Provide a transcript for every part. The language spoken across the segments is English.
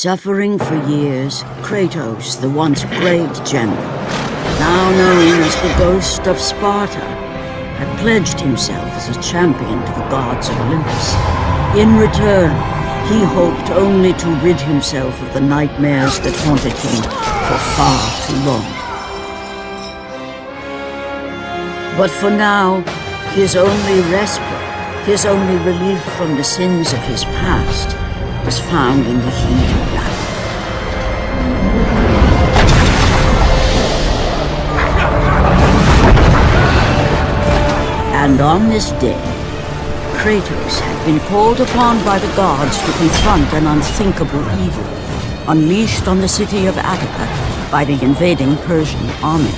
Suffering for years, Kratos, the once great general, now known as the Ghost of Sparta, had pledged himself as a champion to the gods of Olympus. In return, he hoped only to rid himself of the nightmares that haunted him for far too long. But for now, his only respite, his only relief from the sins of his past, was found in the heat of battle. And on this day, Kratos had been called upon by the gods to confront an unthinkable evil, unleashed on the city of Attica by the invading Persian army.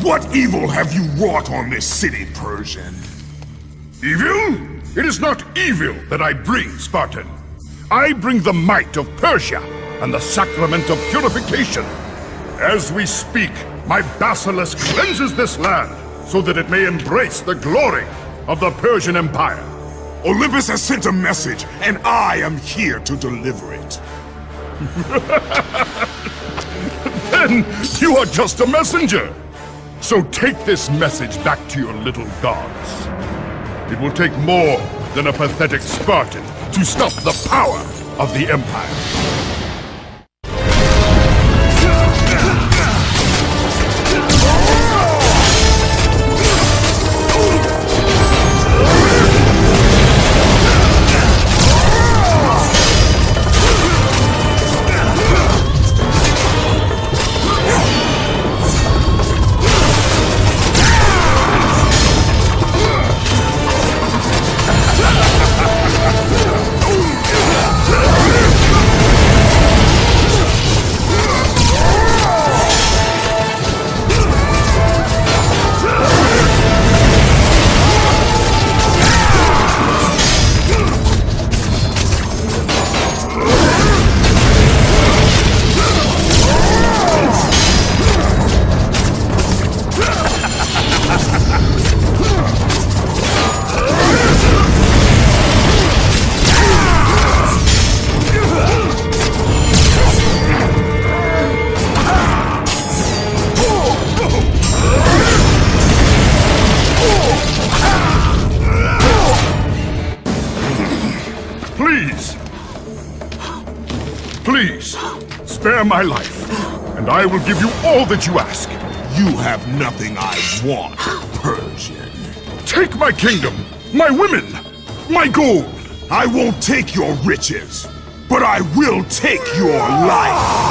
What evil have you wrought on this city, Persian? Evil? It is not evil that I bring, Spartan. I bring the might of Persia and the sacrament of purification. As we speak, my basilisk cleanses this land so that it may embrace the glory of the Persian Empire. Olympus has sent a message, and I am here to deliver it. Then you are just a messenger. So take this message back to your little gods. It will take more than a pathetic Spartan to stop the power of the Empire. Please! Please, spare my life, and I will give you all that you ask. You have nothing I want, Persian. Take my kingdom, my women, my gold. I won't take your riches, but I will take your life.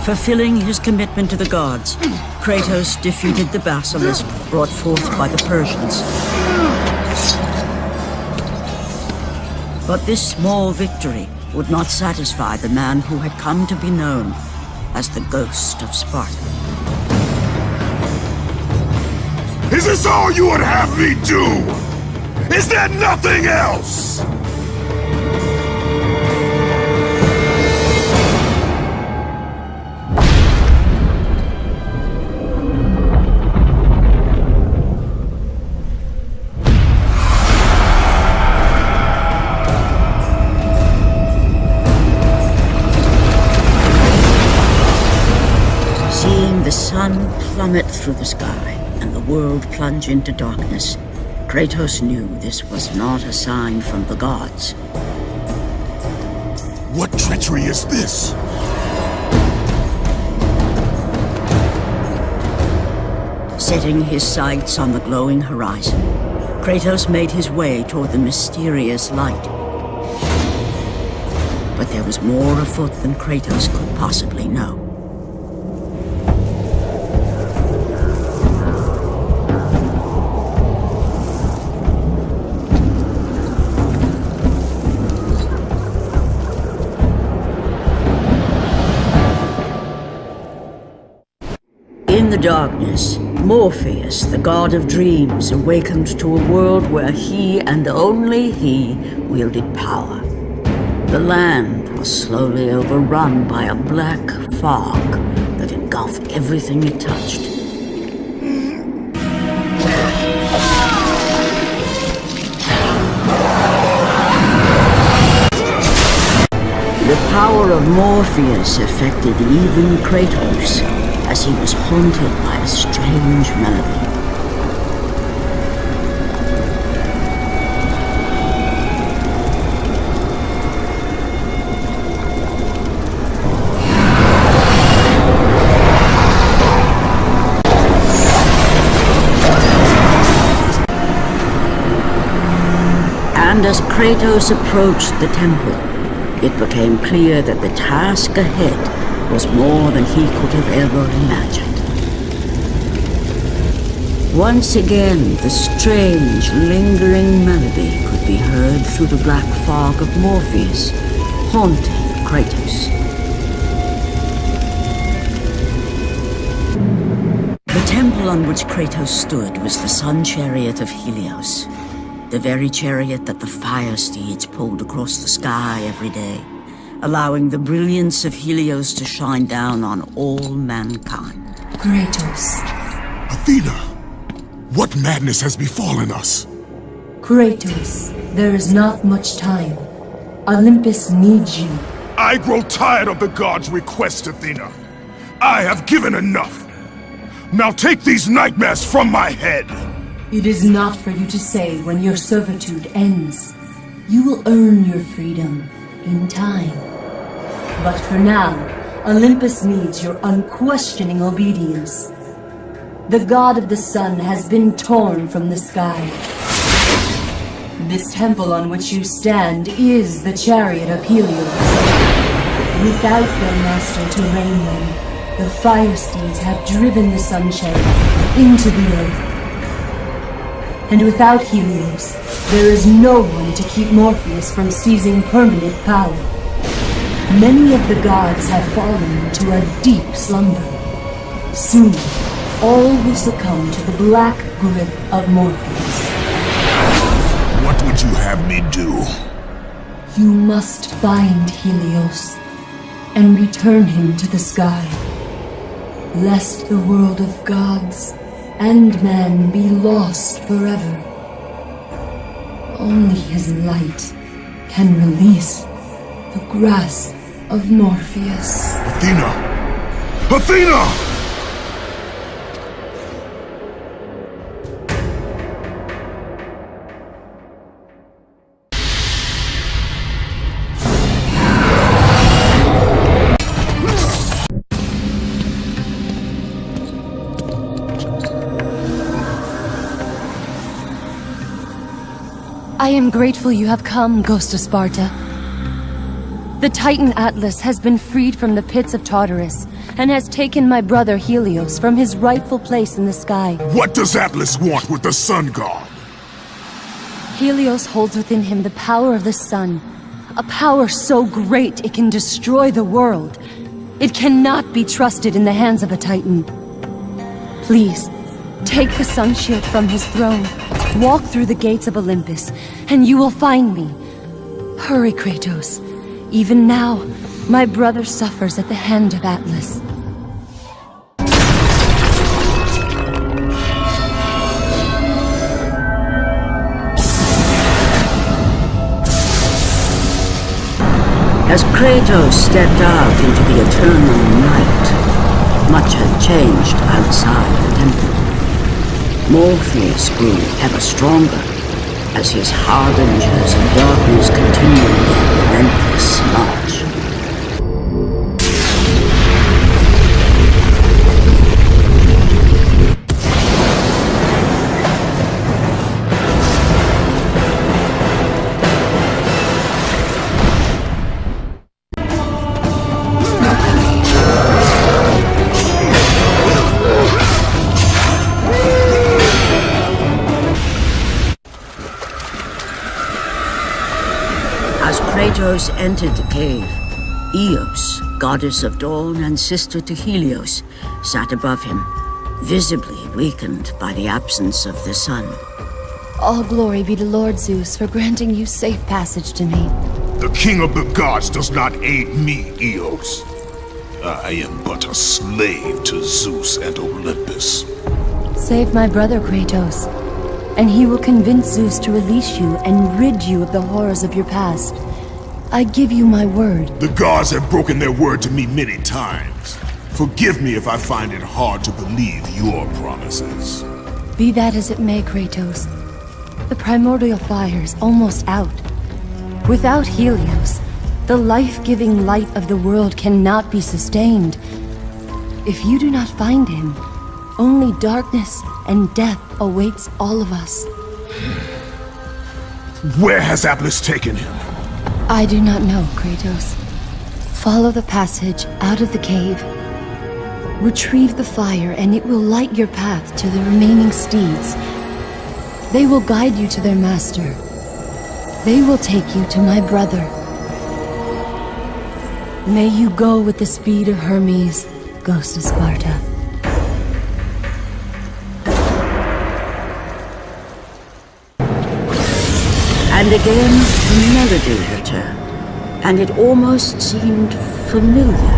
Fulfilling his commitment to the gods, Kratos defeated the basilisk brought forth by the Persians. But this small victory would not satisfy the man who had come to be known as the Ghost of Sparta. Is this all you would have me do? Is there nothing else? sun plummet through the sky and the world plunge into darkness, Kratos knew this was not a sign from the gods. What treachery is this? Setting his sights on the glowing horizon, Kratos made his way toward the mysterious light. But there was more afoot than Kratos could possibly know. In the darkness, Morpheus, the god of dreams, awakened to a world where he and only he wielded power. The land was slowly overrun by a black fog that engulfed everything it touched. The power of Morpheus affected even Kratos, as he was haunted by a strange melody. And as Kratos approached the temple, it became clear that the task ahead was more than he could have ever imagined. Once again, the strange, lingering melody could be heard through the black fog of Morpheus, haunting Kratos. The temple on which Kratos stood was the sun chariot of Helios, the very chariot that the fire steeds pulled across the sky every day, allowing the brilliance of Helios to shine down on all mankind. Kratos. Athena! What madness has befallen us? Kratos, there is not much time. Olympus needs you. I grow tired of the gods' requests, Athena. I have given enough. Now take these nightmares from my head. It is not for you to say when your servitude ends. You will earn your freedom in time. But for now, Olympus needs your unquestioning obedience. The god of the sun has been torn from the sky. This temple on which you stand is the chariot of Helios. Without their master to reign them, the fire steeds have driven the sun chariot into the earth. And without Helios, there is no one to keep Morpheus from seizing permanent power. Many of the gods have fallen to a deep slumber. Soon, all will succumb to the black grip of Morpheus. What would you have me do? You must find Helios and return him to the sky, lest the world of gods and man be lost forever. Only his light can release the grasp of Morpheus. Athena! Athena! I am grateful you have come, Ghost of Sparta. The Titan Atlas has been freed from the pits of Tartarus, and has taken my brother Helios from his rightful place in the sky. What does Atlas want with the sun god? Helios holds within him the power of the sun, a power so great it can destroy the world. It cannot be trusted in the hands of a Titan. Please, take the sun shield from his throne, walk through the gates of Olympus, and you will find me. Hurry, Kratos. Even now, my brother suffers at the hand of Atlas. As Kratos stepped out into the eternal night, Much had changed outside the temple. Morpheus grew ever stronger as his harbingers of darkness continued their relentless march. As Kratos entered the cave, Eos, goddess of dawn and sister to Helios, sat above him, visibly weakened by the absence of the sun. All glory be to Lord Zeus for granting you safe passage to me. The king of the gods does not aid me, Eos. I am but a slave to Zeus and Olympus. Save my brother Kratos, and he will convince Zeus to release you and rid you of the horrors of your past. I give you my word. The gods have broken their word to me many times. Forgive me if I find it hard to believe your promises. Be that as it may, Kratos. The Primordial Fires almost out. Without Helios, the life-giving light of the world cannot be sustained. If you do not find him, only darkness and death awaits all of us. Where has Atlas taken him? I do not know, Kratos. Follow the passage out of the cave. Retrieve the fire and it will light your path to the remaining steeds. They will guide you to their master. They will take you to my brother. May you go with the speed of Hermes, ghost of Sparta. And again, the melody returned, and it almost seemed familiar.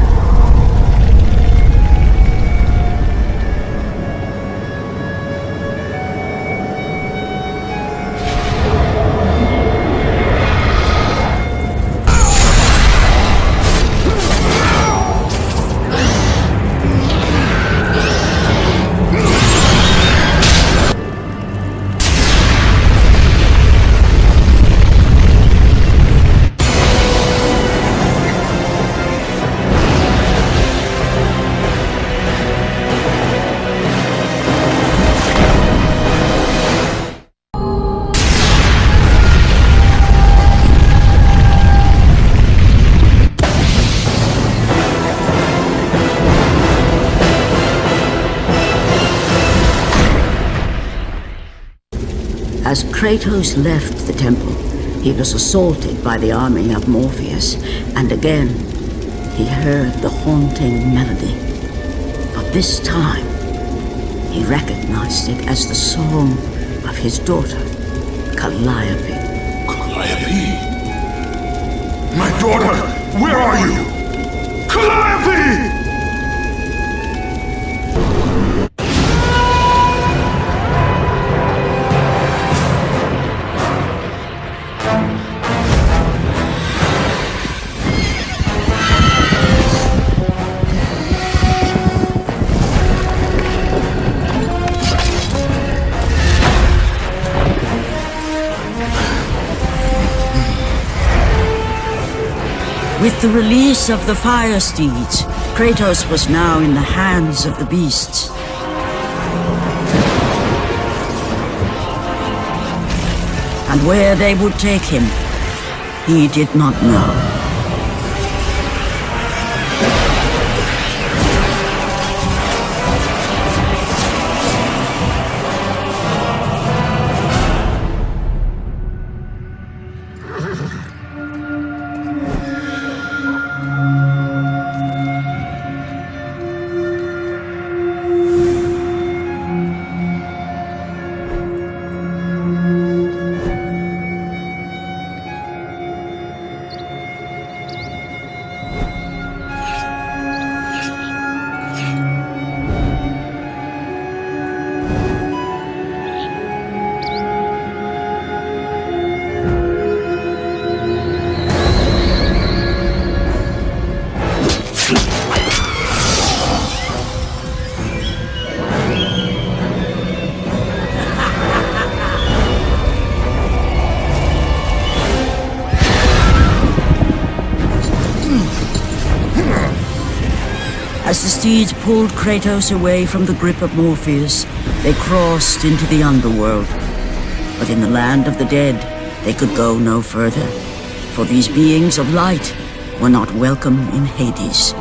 As Kratos left the temple, he was assaulted by the army of Morpheus, and again, he heard the haunting melody. But this time, he recognized it as the song of his daughter, Calliope. Calliope? My daughter, where are you? Calliope! With the release of the fire steeds, Kratos was now in the hands of the beasts. And where they would take him, he did not know. As the steeds pulled Kratos away from the grip of Morpheus, they crossed into the Underworld. But in the land of the dead, they could go no further, for these beings of light were not welcome in Hades.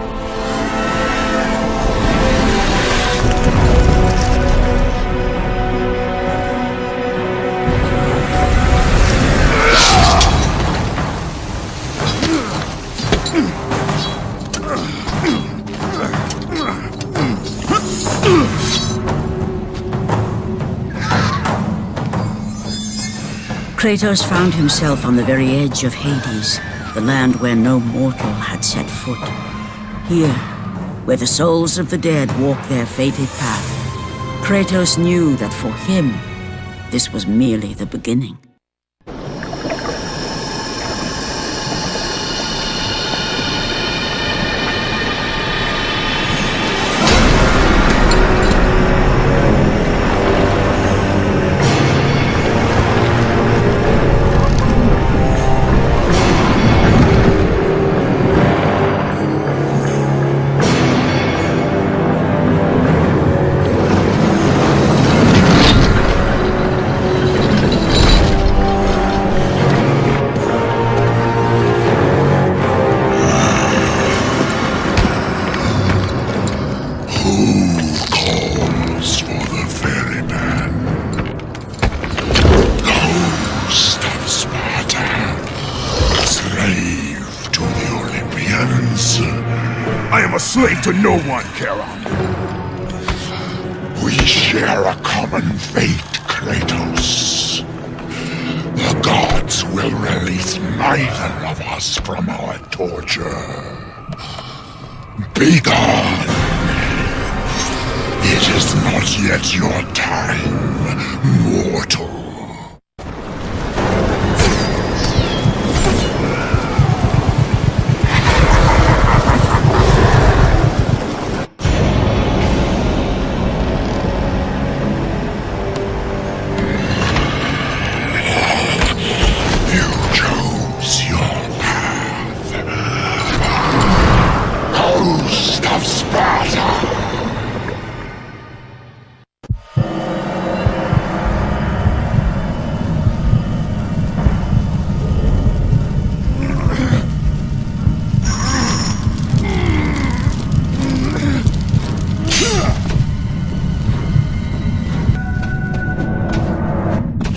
Kratos found himself on the very edge of Hades, the land where no mortal had set foot. Here, where the souls of the dead walk their fated path, Kratos knew that for him, this was merely the beginning. Slave to no one, Charon. We share a common fate, Kratos. The gods will release neither of us from our torture. Be gone! It is not yet your time, mortal.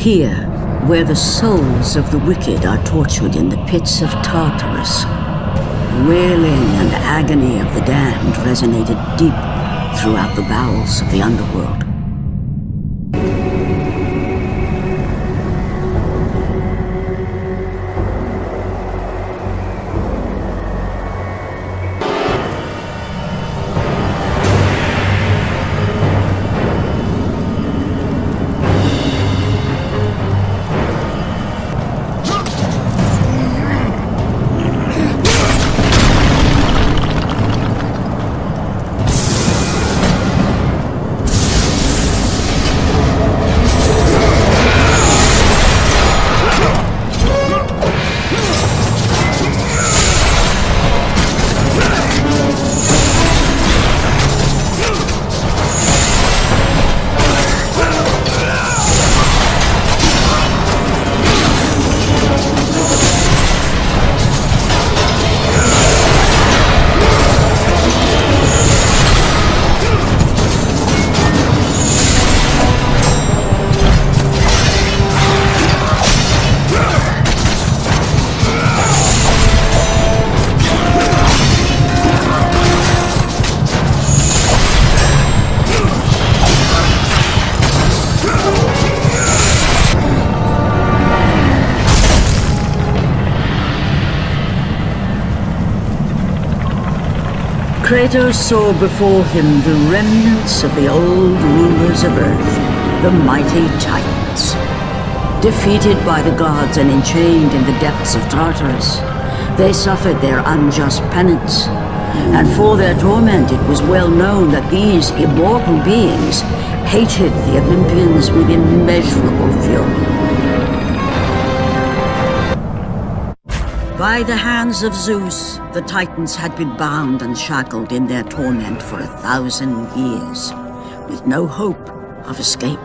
Here, where the souls of the wicked are tortured in the pits of Tartarus, the wailing and agony of the damned resonated deep throughout the bowels of the Underworld. Kratos saw before him the remnants of the old rulers of Earth, the mighty Titans. Defeated by the gods and enchained in the depths of Tartarus, they suffered their unjust penance. And for their torment it was well known that these immortal beings hated the Olympians with immeasurable fury. By the hands of Zeus, the Titans had been bound and shackled in their torment for 1,000 years, with no hope of escape.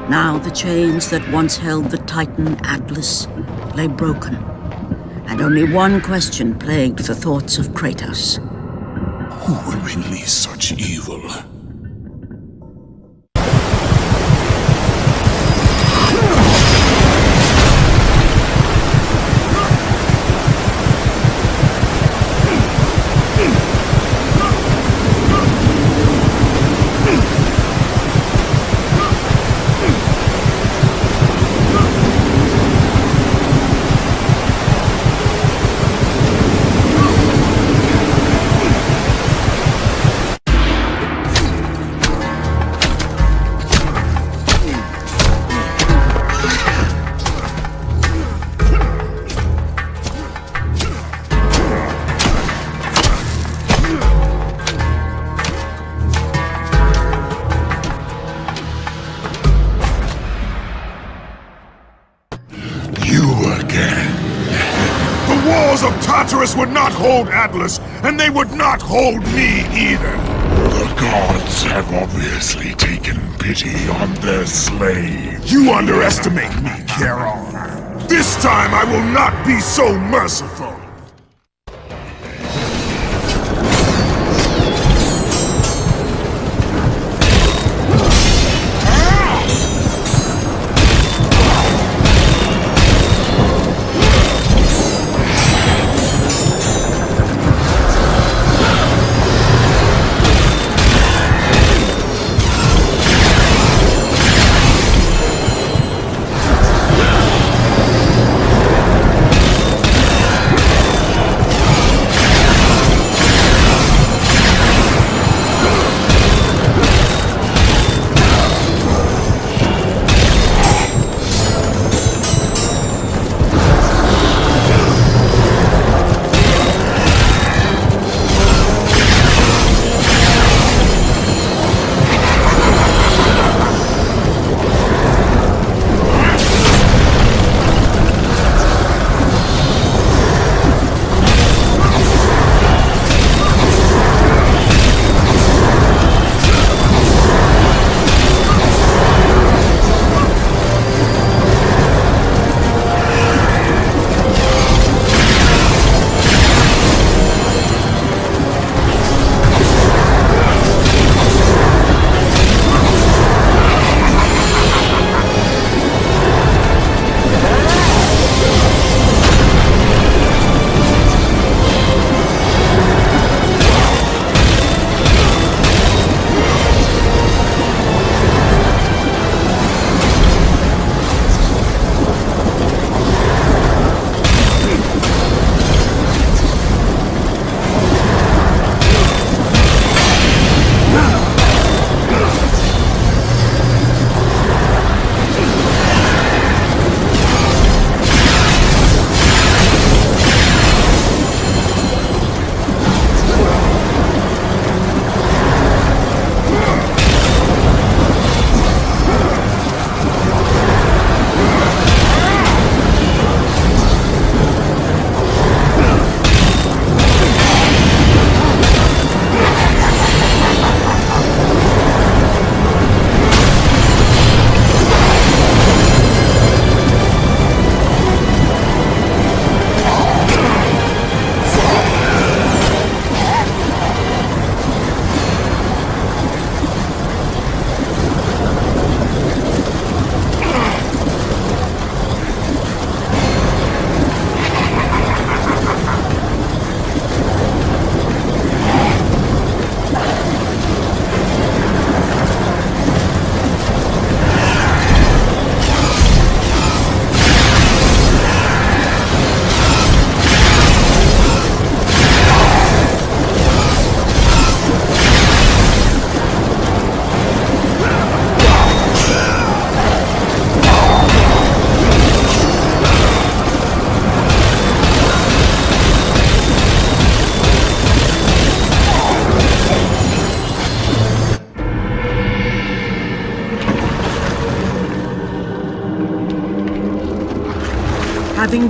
Now the chains that once held the Titan Atlas lay broken, and only one question plagued the thoughts of Kratos. Who would release such evil? Of Tartarus would not hold Atlas, and they would not hold me either. The gods have obviously taken pity on their slave. You underestimate me, Charon. This time I will not be so merciful.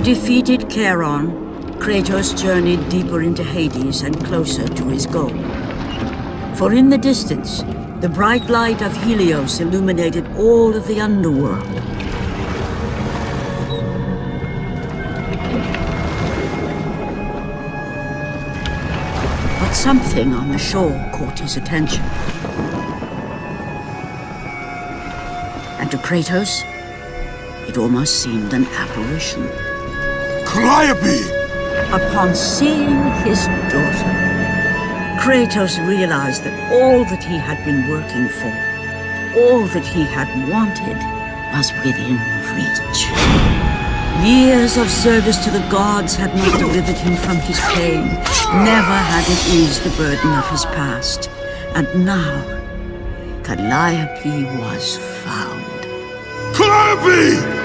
defeated Charon, Kratos journeyed deeper into Hades and closer to his goal. For in the distance, the bright light of Helios illuminated all of the Underworld. But something on the shore caught his attention. And to Kratos, it almost seemed an apparition. Calliope! Upon seeing his daughter, Kratos realized that all that he had been working for, all that he had wanted, was within reach. Years of service to the gods had not delivered him from his pain, never had it eased the burden of his past. And now, Calliope was found. Calliope!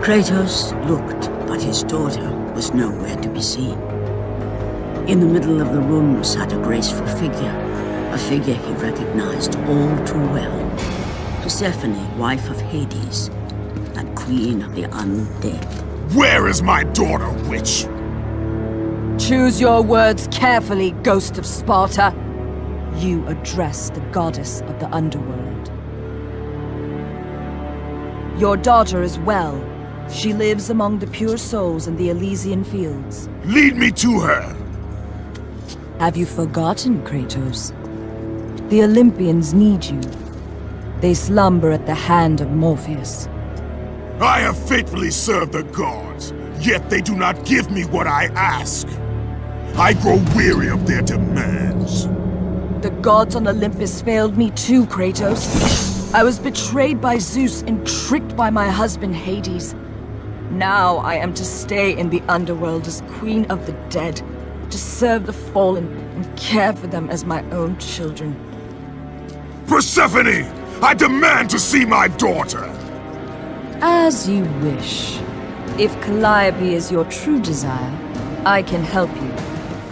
Kratos looked, but his daughter was nowhere to be seen. In the middle of the room sat a graceful figure, a figure he recognized all too well. Persephone, wife of Hades, and queen of the undead. Where is my daughter, witch? Choose your words carefully, ghost of Sparta. You address the goddess of the Underworld. Your daughter is well. She lives among the pure souls in the Elysian fields. Lead me to her! Have you forgotten, Kratos? The Olympians need you. They slumber at the hand of Morpheus. I have faithfully served the gods, yet they do not give me what I ask. I grow weary of their demands. The gods on Olympus failed me too, Kratos. I was betrayed by Zeus and tricked by my husband Hades. Now I am to stay in the Underworld as Queen of the Dead, to serve the fallen and care for them as my own children. Persephone! I demand to see my daughter! As you wish. If Calliope is your true desire, I can help you.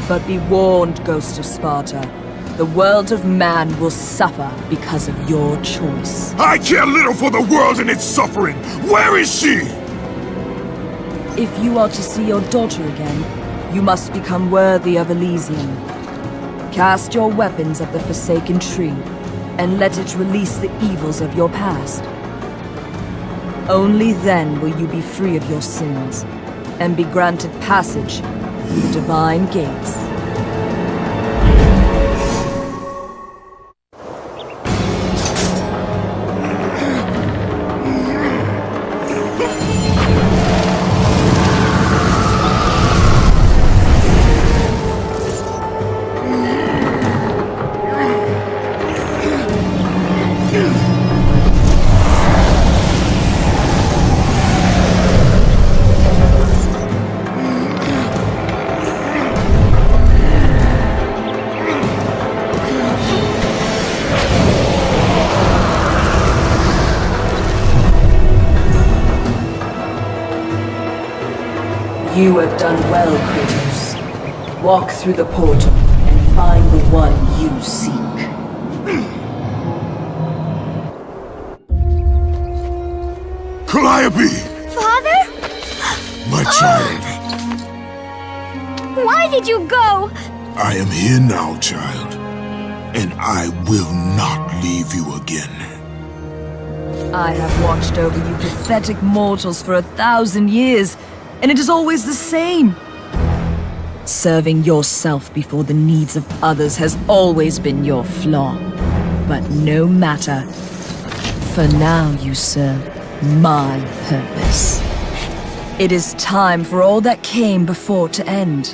But be warned, Ghost of Sparta. The world of man will suffer because of your choice. I care little for the world and its suffering! Where is she? If you are to see your daughter again, you must become worthy of Elysium. Cast your weapons at the Forsaken Tree, and let it release the evils of your past. Only then will you be free of your sins, and be granted passage through the divine gates. You have done well, Kratos. Walk through the portal and find the one you seek. Calliope! Father? My child. Why did you go? I am here now, child. And I will not leave you again. I have watched over you pathetic mortals for 1,000 years, and it is always the same. Serving yourself before the needs of others has always been your flaw. But no matter. For now you serve my purpose. It is time for all that came before to end.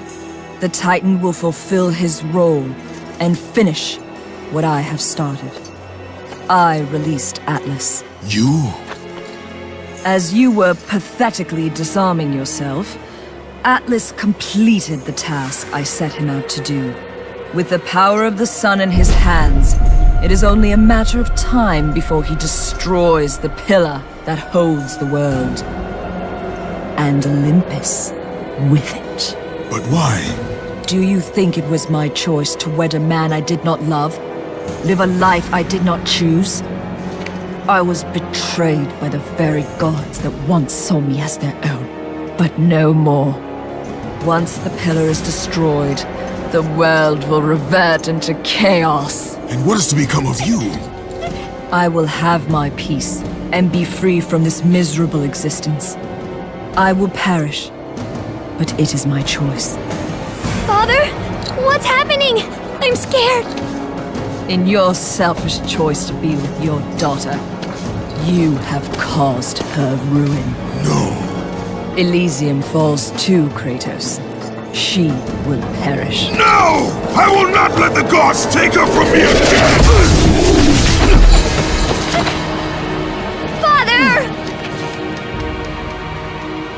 The Titan will fulfill his role and finish what I have started. I released Atlas. You? As you were pathetically disarming yourself, Atlas completed the task I set him out to do. With the power of the sun in his hands, it is only a matter of time before he destroys the pillar that holds the world. And Olympus with it. But why? Do you think it was my choice to wed a man I did not love? Live a life I did not choose? I was betrayed by the very gods that once saw me as their own, but no more. Once the pillar is destroyed, the world will revert into chaos. And what is to become of you? I will have my peace and be free from this miserable existence. I will perish, but it is my choice. Father? What's happening? I'm scared. In your selfish choice to be with your daughter, you have caused her ruin. No. Elysium falls too, Kratos. She will perish. No! I will not let the gods take her from me again! Father!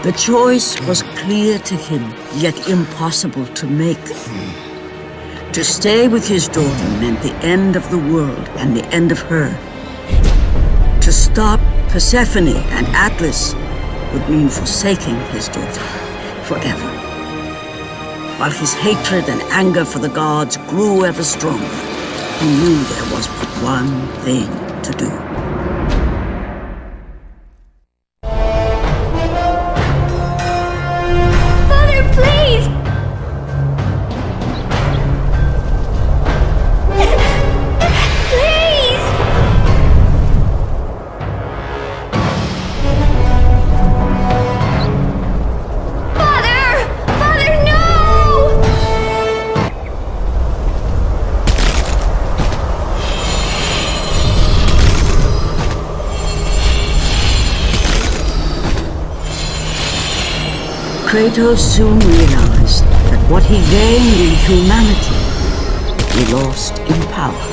The choice was clear to him, yet impossible to make. To stay with his daughter meant the end of the world and the end of her. To stop Persephone and Atlas would mean forsaking his daughter forever. While his hatred and anger for the gods grew ever stronger, he knew there was but one thing to do. Father, please! Please! Father! Father, no! Kratos soon realized that what he gained in humanity, he lost in power.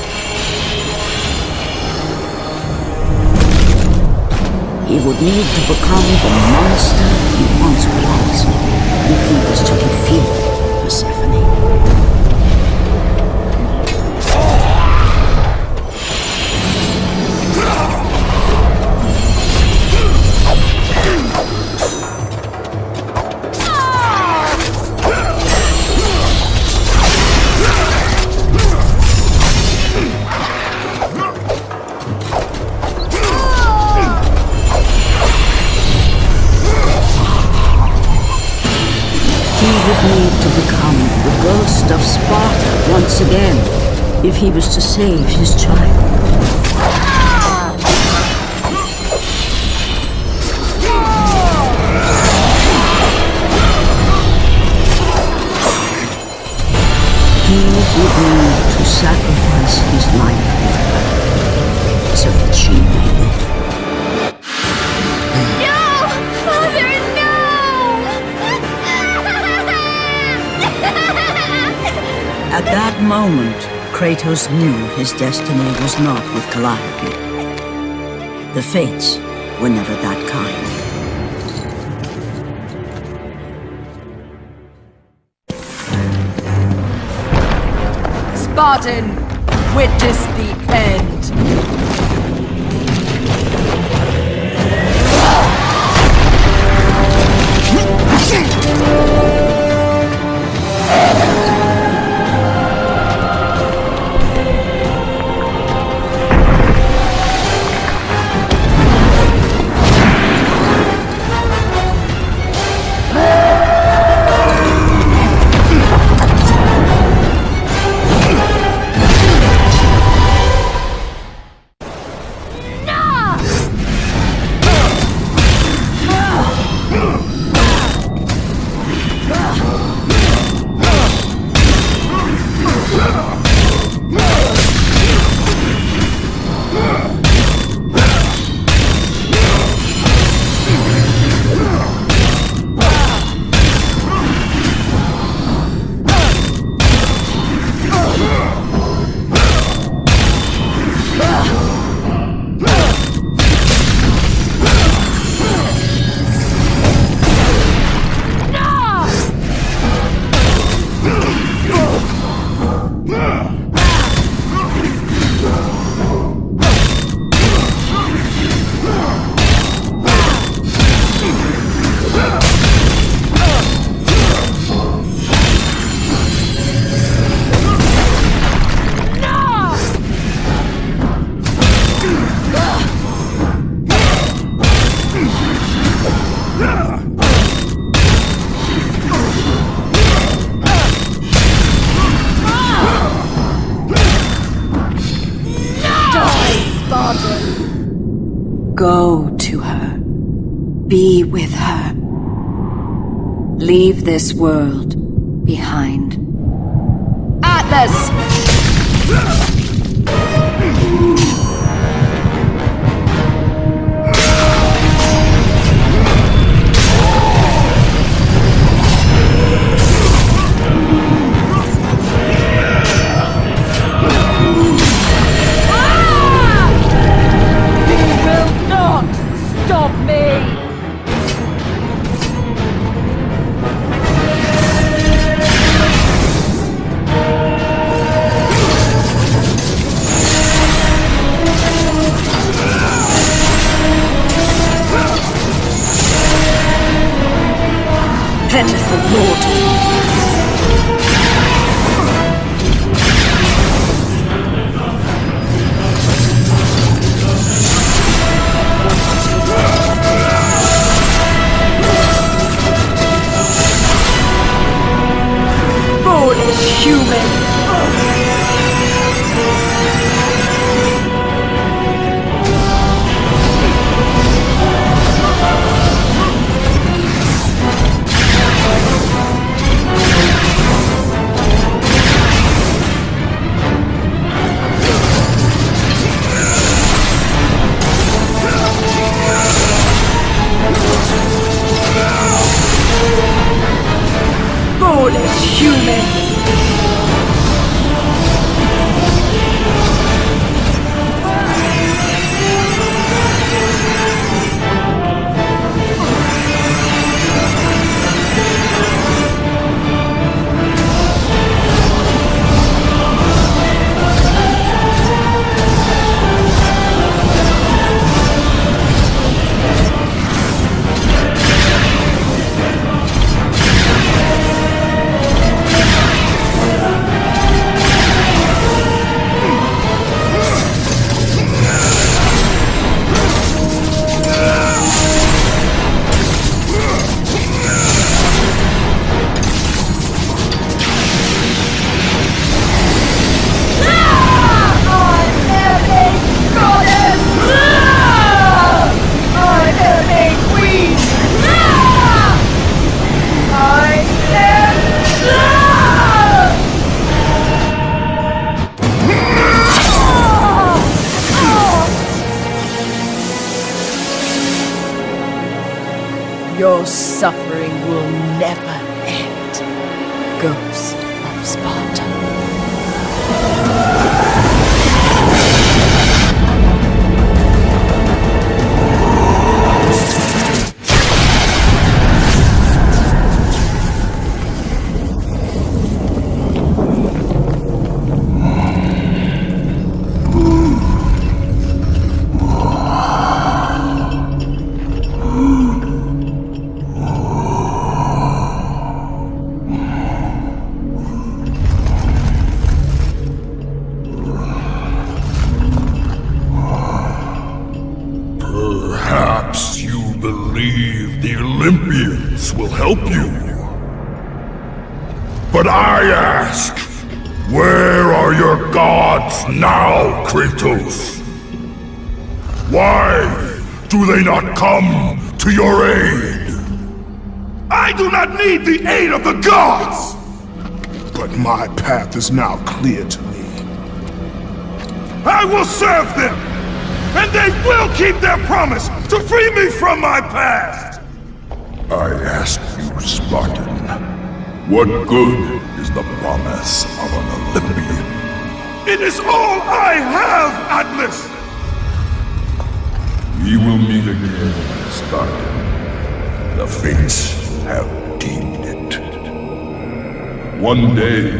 He would need to become the monster he once was if he was to defeat Persephone. Need to become the ghost of Sparta once again if he was to save his child. He would need to sacrifice his life with her so that she may live. At that moment, Kratos knew his destiny was not with Calliope. The fates were never that kind. Spartan, witness the end. Go to her. Be with her. Leave this world behind. Atlas! pitiful mortal. Foolish human! Foolish human! Your suffering will never end, Ghost of Sparta. Perhaps you believe the Olympians will help you. But I ask, where are your gods now, Kratos? Why do they not come to your aid? I do not need the aid of the gods! But my path is now clear to me. I will serve them! And they will keep their promise to free me from my past! I ask you, Spartan, what good is the promise of an Olympian? It is all I have, Atlas! We will meet again, Spartan. The fates have deemed it. One day,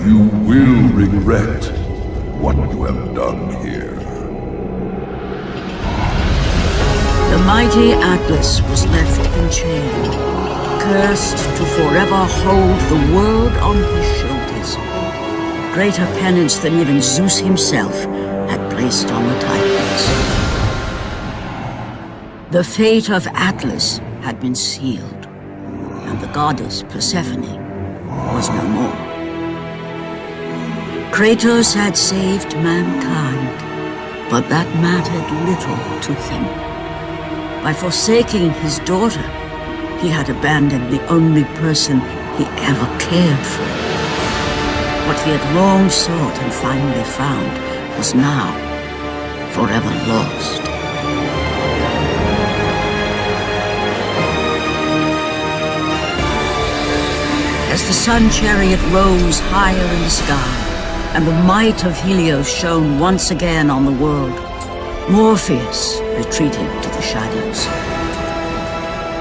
you will regret what you have done here. The mighty Atlas was left enchained, cursed to forever hold the world on his shoulders. Greater penance than even Zeus himself had placed on the Titans. The fate of Atlas had been sealed, and the goddess Persephone was no more. Kratos had saved mankind, but that mattered little to him. By forsaking his daughter, he had abandoned the only person he ever cared for. What he had long sought and finally found was now forever lost. As the sun chariot rose higher in the sky, and the might of Helios shone once again on the world, Morpheus retreated to the shadows.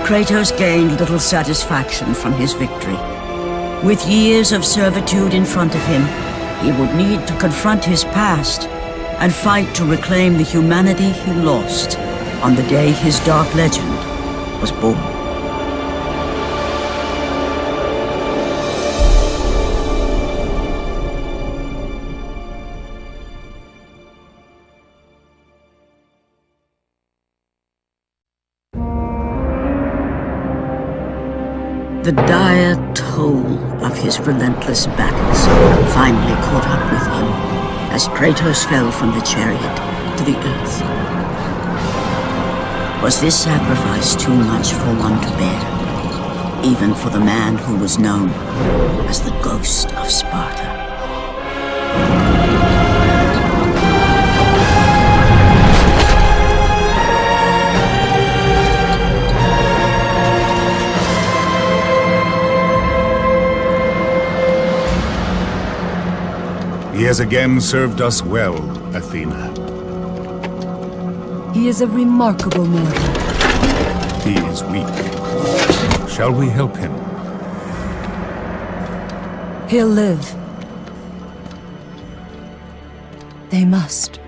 Kratos gained little satisfaction from his victory. With years of servitude in front of him, he would need to confront his past and fight to reclaim the humanity he lost on the day his dark legend was born. The dire toll of his relentless battles finally caught up with him as Kratos fell from the chariot to the earth. Was this sacrifice too much for one to bear, even for the man who was known as the Ghost of Sparta? He has again served us well, Athena. He is a remarkable mortal. He is weak. Shall we help him? He'll live. They must.